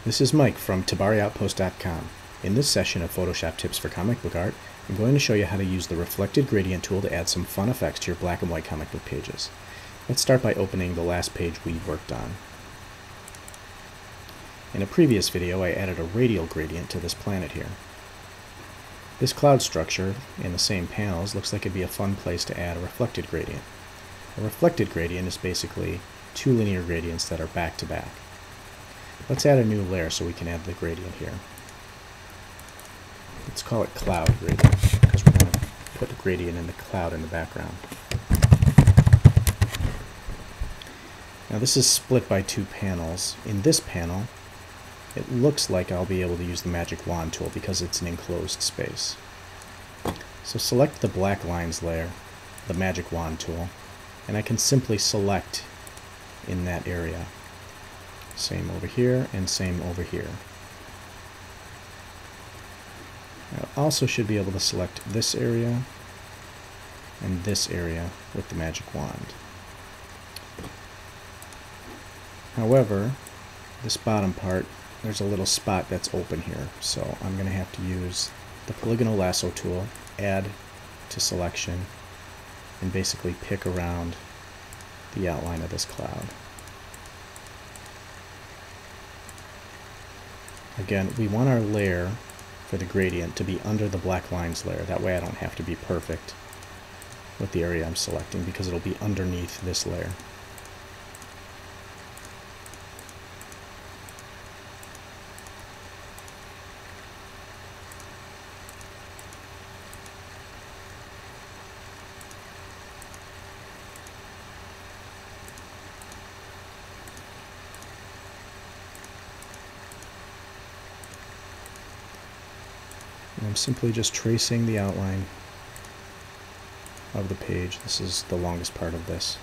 This is Mike from TabariOutpost.com. In this session of Photoshop Tips for Comic Book Art, I'm going to show you how to use the Reflected Gradient tool to add some fun effects to your black and white comic book pages. Let's start by opening the last page we worked on. In a previous video, I added a radial gradient to this planet here. This cloud structure in the same panels looks like it'd be a fun place to add a reflected gradient. A reflected gradient is basically two linear gradients that are back to back. Let's add a new layer so we can add the gradient here. Let's call it cloud gradient because we're going to put the gradient in the cloud in the background. Now this is split by two panels. In this panel, it looks like I'll be able to use the magic wand tool because it's an enclosed space. So select the black lines layer, the magic wand tool, and I can simply select in that area. Same over here and same over here. I also should be able to select this area and this area with the magic wand. However, this bottom part, there's a little spot that's open here, so I'm going to have to use the polygonal lasso tool, add to selection, and basically pick around the outline of this cloud. Again, we want our layer for the gradient to be under the black lines layer. That way I don't have to be perfect with the area I'm selecting because it'll be underneath this layer. And I'm simply just tracing the outline of the page. This is the longest part of this.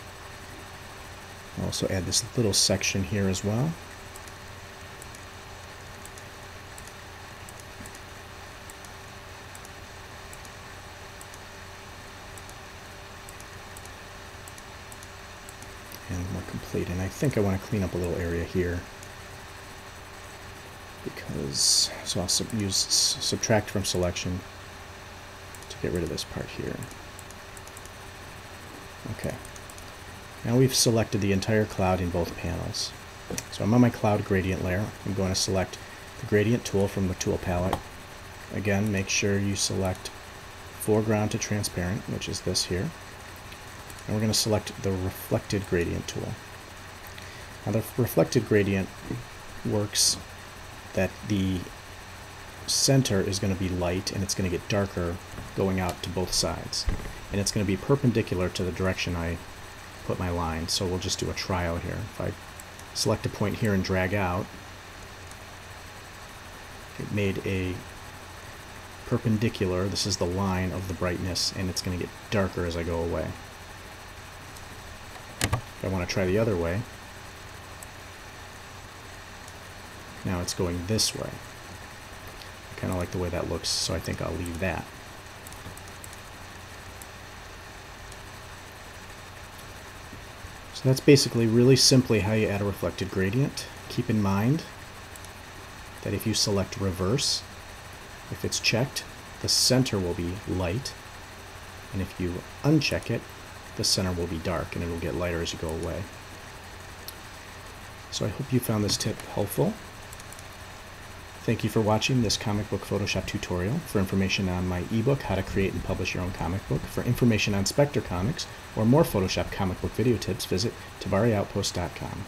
I'll also add this little section here as well. And we're complete. And I think I want to clean up a little area here. So I'll use subtract from selection to get rid of this part here. Okay. Now we've selected the entire cloud in both panels. So I'm on my cloud gradient layer. I'm going to select the gradient tool from the tool palette. Again, make sure you select foreground to transparent, which is this here. And we're going to select the reflected gradient tool. Now the reflected gradient works that the center is going to be light and it's going to get darker going out to both sides. And it's going to be perpendicular to the direction I put my line. So we'll just do a trial here. If I select a point here and drag out, it made a perpendicular. This is the line of the brightness, and it's going to get darker as I go away. If I want to try the other way, now it's going this way. I kind of like the way that looks, so I think I'll leave that. So that's basically really simply how you add a reflected gradient. Keep in mind that if you select reverse, if it's checked, the center will be light, and if you uncheck it, the center will be dark and it will get lighter as you go away. So I hope you found this tip helpful. Thank you for watching this comic book Photoshop tutorial. For information on my ebook, How to Create and Publish Your Own Comic Book, for information on Spectre comics, or more Photoshop comic book video tips, visit TabariOutpost.com.